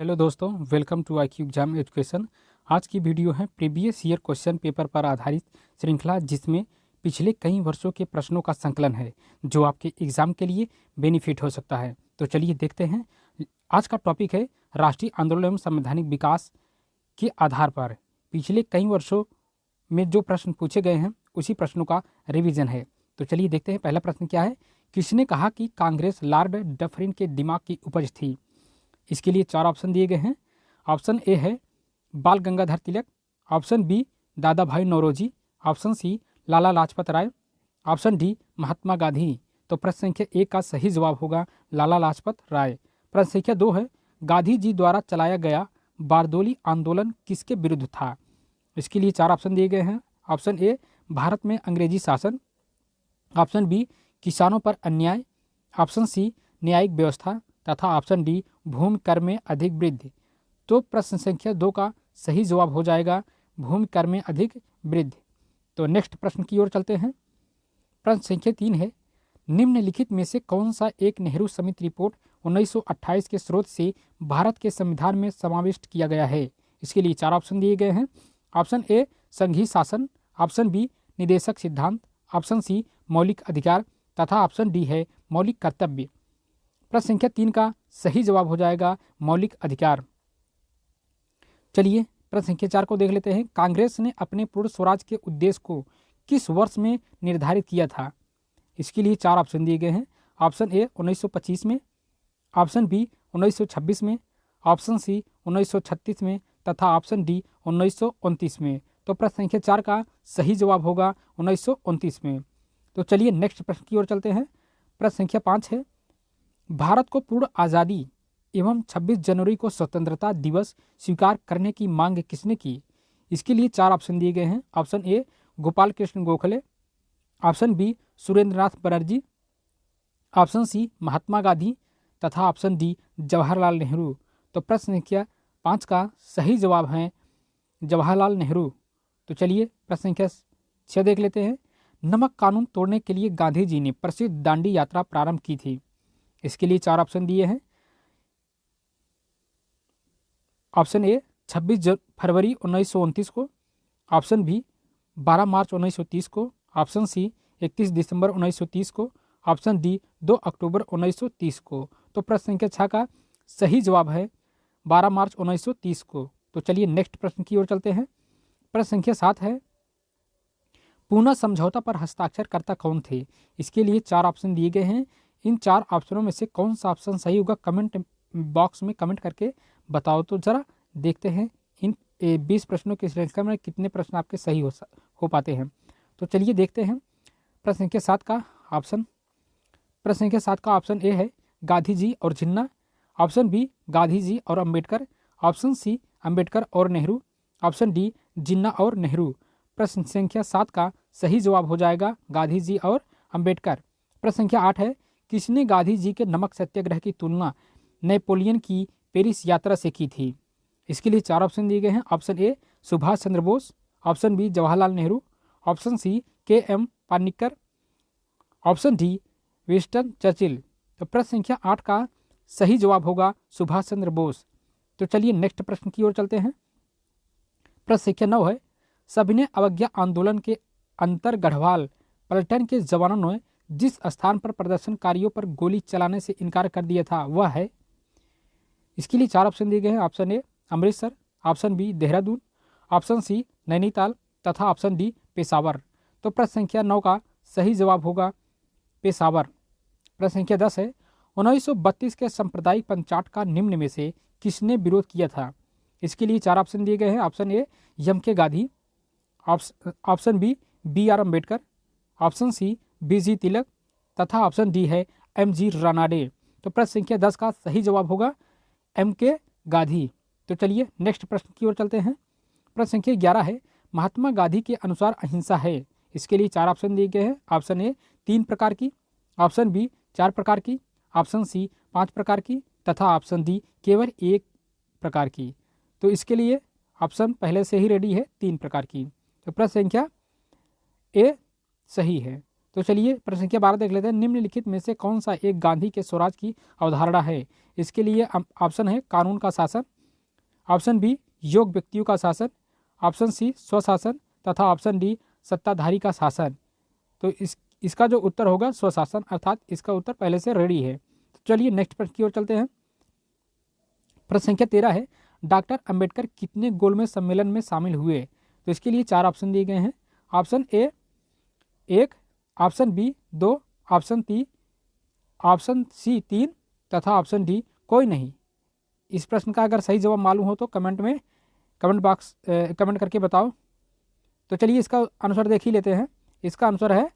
Hello दोस्तों, welcome to IQ exam education. आज की वीडियो है प्रीवियस ईयर क्वेश्चन पेपर पर आधारित श्रृंखला, जिसमें पिछले कई वर्षों के प्रश्नों का संकलन है जो आपके एग्जाम के लिए बेनिफिट हो सकता है। तो चलिए देखते हैं। आज का टॉपिक है राष्ट्रीय आंदोलन एवं संवैधानिक विकास के आधार पर पिछले कई वर्षों में जो प्रश्न पूछे गए हैं उसी प्रश्नों का रिवीजन है। तो चलिए देखते हैं। पहला प्रश्न क्या है? किसने कहा कि कांग्रेस लॉर्ड डफरिन के दिमाग की उपज थी? इसके लिए चार ऑप्शन दिए गए हैं। ऑप्शन ए है बाल गंगाधर तिलक, ऑप्शन बी दादा भाई Naoroji, option C Lala Lajpat Rai, option D Mahatma Gandhi. तो प्रश्न संख्या एक का सही जवाब होगा लाला लाजपत राय। प्रश्न संख्या दो है गांधी जी द्वारा चलाया गया बारदोली आंदोलन किसके विरुद्ध था? इसके लिए चार ऑप्शन दिए गए हैं। ऑप्शन ए भारत में अंग्रेजी शासन, ऑप्शन बी किसानों पर अन्याय, ऑप्शन सी न्यायिक व्यवस्था तथा ऑप्शन डी भूमि कर में अधिक वृद्धि। तो प्रश्न संख्या दो का सही जवाब हो जाएगा भूमि कर में अधिक वृद्धि। तो नेक्स्ट प्रश्न की ओर चलते हैं। प्रश्न संख्या तीन है निम्नलिखित में से कौन सा एक नेहरू समिति रिपोर्ट 1928 के स्रोत से भारत के संविधान में समाविष्ट किया गया है? इसके लिए चार ऑप्शन दिए गए हैं। ऑप्शन ए संघीय शासन, ऑप्शन बी निदेशक सिद्धांत, ऑप्शन सी मौलिक अधिकार तथा ऑप्शन डी है मौलिक कर्तव्य। प्रश्न संख्या तीन का सही जवाब हो जाएगा मौलिक अधिकार। चलिए प्रश्न संख्या चार को देख लेते हैं। कांग्रेस ने अपने पूर्ण स्वराज के उद्देश्य को किस वर्ष में निर्धारित किया था? इसके लिए चार ऑप्शन दिए गए हैं। ऑप्शन ए 1925 में, ऑप्शन बी 1926 में, ऑप्शन सी 1936 में तथा ऑप्शन डी 1929 में। तो प्रश्न संख्या चार का सही जवाब होगा 1929 में। तो चलिए नेक्स्ट प्रश्न की ओर चलते हैं। प्रश्न संख्या पाँच है भारत को पूर्ण आज़ादी एवं 26 जनवरी को स्वतंत्रता दिवस स्वीकार करने की मांग किसने की? इसके लिए चार ऑप्शन दिए गए हैं। Option A Gopal Krishna Gokhale, option B Surendranath Banerjee, option C Mahatma Gandhi तथा ऑप्शन डी जवाहरलाल नेहरू। तो प्रश्न संख्या पाँच का सही जवाब है जवाहरलाल नेहरू। तो चलिए प्रश्न संख्या छः देख लेते हैं। नमक कानून तोड़ने के लिए गांधी जी ने प्रसिद्ध दांडी यात्रा प्रारंभ की थी। इसके लिए चार ऑप्शन दिए हैं। ऑप्शन ए 26 फरवरी 1929 को, ऑप्शन बी 12 मार्च 1930 को, ऑप्शन सी 31 दिसंबर 1930 को, ऑप्शन डी 2 अक्टूबर 1930 को। तो प्रश्न संख्या छः का सही जवाब है 12 मार्च 1930 को। तो चलिए नेक्स्ट प्रश्न की ओर चलते हैं। प्रश्न संख्या सात है पूना समझौता पर हस्ताक्षरकर्ता कौन थे? इसके लिए चार ऑप्शन दिए गए हैं। इन चार ऑप्शनों में से कौन सा ऑप्शन सही होगा कमेंट बॉक्स में कमेंट करके बताओ। तो जरा देखते हैं इन 20 प्रश्नों की श्रृंखला में कितने प्रश्न आपके सही हो पाते हैं। तो चलिए देखते हैं। प्रश्न संख्या सात का ऑप्शन ए है गांधी जी और जिन्ना, ऑप्शन बी गांधी जी और अंबेडकर, ऑप्शन सी अंबेडकर और नेहरू, ऑप्शन डी जिन्ना और नेहरू। प्रश्न संख्या सात का सही जवाब हो जाएगा गांधी जी और अंबेडकर। प्रश्न संख्या आठ है किसने गांधी जी के नमक सत्याग्रह की तुलना नेपोलियन की पेरिस यात्रा से की थी? इसके लिए चार ऑप्शन दिए गए हैं। Option A Subhash Chandra Bose, option B Jawaharlal Nehru, option C KM Panikkar, option D Winston Churchill. तो प्रश्न संख्या आठ का सही जवाब होगा सुभाष चंद्र बोस। तो चलिए नेक्स्ट प्रश्न की ओर चलते हैं। प्रश्न संख्या नौ है सविनय अवज्ञा आंदोलन के अंतर गढ़वाल पलटन के जवानों ने जिस स्थान पर प्रदर्शनकारियों पर गोली चलाने से इनकार कर दिया था वह है? इसके लिए चार ऑप्शन दिए गए हैं। Option A Amritsar, option B Dehradun, option C Nainital तथा ऑप्शन डी पेशावर। तो प्रश्न संख्या नौ का सही जवाब होगा पेशावर। प्रश्न संख्या 10 है 1932 के सांप्रदायिक पंचाट का निम्न में से किसने विरोध किया था? इसके लिए चार ऑप्शन दिए गए हैं। Option A MK Gandhi, option B BR Ambedkar, option C BG Tilak तथा ऑप्शन डी है MG रानाडे। तो प्रश्न संख्या 10 का सही जवाब होगा MK गांधी। तो चलिए नेक्स्ट प्रश्न की ओर चलते हैं। प्रश्न संख्या 11 है महात्मा गांधी के अनुसार अहिंसा है। इसके लिए चार ऑप्शन दिए गए हैं। ऑप्शन ए 3 प्रकार की, ऑप्शन बी 4 प्रकार की, ऑप्शन सी 5 प्रकार की तथा ऑप्शन डी केवल 1 प्रकार की। तो इसके लिए ऑप्शन पहले से ही रेडी है 3 प्रकार की। तो प्रश्न संख्या ए सही है। तो चलिए प्रश्न संख्या 12 देख लेते हैं। निम्नलिखित में से कौन सा एक गांधी के स्वराज की अवधारणा है? इसके लिए ऑप्शन है कानून का शासन, ऑप्शन बी योग्य व्यक्तियों का शासन, ऑप्शन सी स्वशासन तथा ऑप्शन डी सत्ताधारी का शासन। तो इसका जो उत्तर होगा स्वशासन, अर्थात इसका उत्तर पहले से रेडी है। तो चलिए नेक्स्ट प्रश्न की ओर चलते हैं। प्रश्न संख्या 13 है, डॉक्टर अंबेडकर कितने गोलमेज सम्मेलन में शामिल हुए? तो इसके लिए 4 ऑप्शन दिए गए हैं। Option A 1, option B 2, option C 3 तथा ऑप्शन डी कोई नहीं। इस प्रश्न का अगर सही जवाब मालूम हो तो कमेंट करके बताओ। तो चलिए इसका आंसर देख ही लेते हैं। इसका आंसर है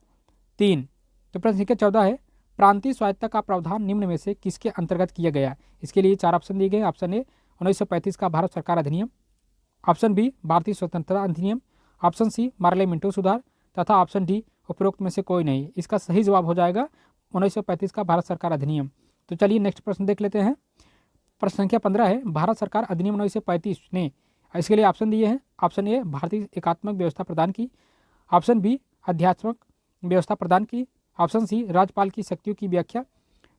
3। तो प्रश्न संख्या 14 है, प्रांतीय स्वायत्तता का प्रावधान निम्न में से किसके अंतर्गत किया गया? इसके लिए 4 ऑप्शन दिए गए। ऑप्शन ए 1935 का भारत सरकार अधिनियम, ऑप्शन बी भारतीय स्वतंत्रता अधिनियम, ऑप्शन सी मार्ले मिंटो सुधार तथा ऑप्शन डी उपरोक्त में से कोई नहीं। इसका सही जवाब हो जाएगा 1935 का भारत सरकार अधिनियम। तो चलिए नेक्स्ट प्रश्न देख लेते हैं। प्रश्न संख्या 15 है, भारत सरकार अधिनियम 1935 ने इसके लिए ऑप्शन दिए हैं। ऑप्शन ए भारतीय एकात्मक व्यवस्था प्रदान की, ऑप्शन बी आध्यात्मक व्यवस्था प्रदान की, ऑप्शन सी राज्यपाल की शक्तियों की व्याख्या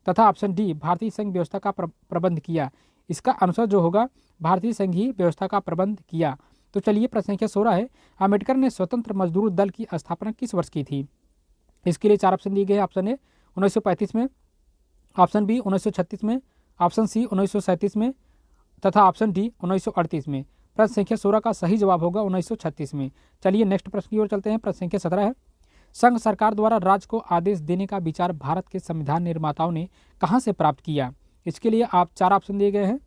तथा ऑप्शन डी भारतीय संघ व्यवस्था का प्रबंध किया। इसका आंसर जो होगा भारतीय संघीय व्यवस्था का प्रबंध किया। तो चलिए प्रश्न संख्या 16 है, अम्बेडकर ने स्वतंत्र मजदूर दल की स्थापना किस वर्ष की थी? इसके लिए 4 ऑप्शन दिए गए। ऑप्शन ए 1935 में, ऑप्शन बी 1936 में, ऑप्शन सी 1937 में तथा ऑप्शन डी 1938 में। प्रश्न संख्या 16 का सही जवाब होगा 1936 में। चलिए नेक्स्ट प्रश्न की ओर चलते हैं। प्रश्न संख्या 17 है, संघ सरकार द्वारा राज्य को आदेश देने का विचार भारत के संविधान निर्माताओं ने कहां से प्राप्त किया? इसके लिए आप 4 ऑप्शन दिए गए हैं।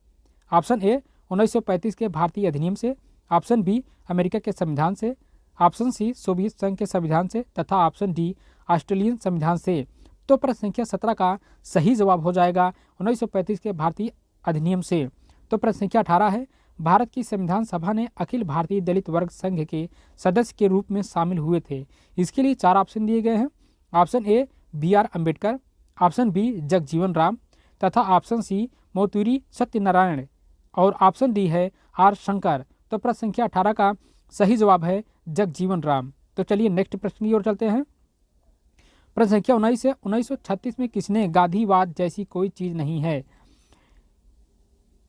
ऑप्शन ए 1935 के भारतीय अधिनियम से, ऑप्शन बी अमेरिका के संविधान से, ऑप्शन सी सोवियत संघ के संविधान से तथा ऑप्शन डी ऑस्ट्रेलियन संविधान से। तो प्रश्न संख्या 17 का सही जवाब हो जाएगा 1935 के भारतीय अधिनियम से। तो प्रश्न संख्या 18 है, भारत की संविधान सभा ने अखिल भारतीय दलित वर्ग संघ के सदस्य के रूप में शामिल हुए थे। इसके लिए 4 ऑप्शन दिए गए हैं। Option A BR Ambedkar, option B Jagjivan Ram तथा ऑप्शन सी मोतूरी सत्यनारायण और ऑप्शन डी है R शंकर। तो प्रश्न संख्या 18 का सही जवाब है जगजीवन राम। तो चलिए नेक्स्ट प्रश्न की ओर चलते हैं। प्रश्न संख्या 19 है, 1936 में किसने गांधीवाद जैसी कोई चीज नहीं है?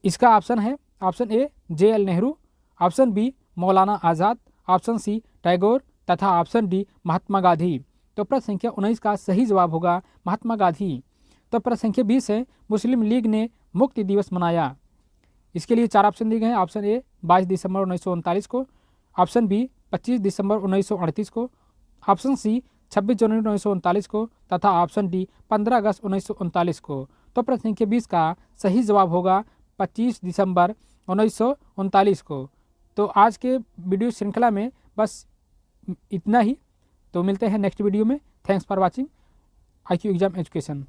इसका ऑप्शन है option A JL Nehru, option B Maulana Azad, option C Tagore तथा ऑप्शन डी महात्मा गांधी। तो प्रश्न संख्या 19 का सही जवाब होगा महात्मा गांधी। तो प्रश्न संख्या 20 है, मुस्लिम लीग ने मुक्ति दिवस मनाया। इसके लिए 4 ऑप्शन दिए गए हैं। ऑप्शन ए 22 दिसंबर 1939 को, ऑप्शन बी 25 दिसंबर 1938 को, ऑप्शन सी 26 जनवरी 1939 को तथा ऑप्शन डी 15 अगस्त 1939 को। तो प्रश्न संख्या 20 का सही जवाब होगा 25 दिसंबर 1939 को। तो आज के वीडियो श्रृंखला में बस इतना ही। तो मिलते हैं नेक्स्ट वीडियो में। Thanks for watching IQ exam education.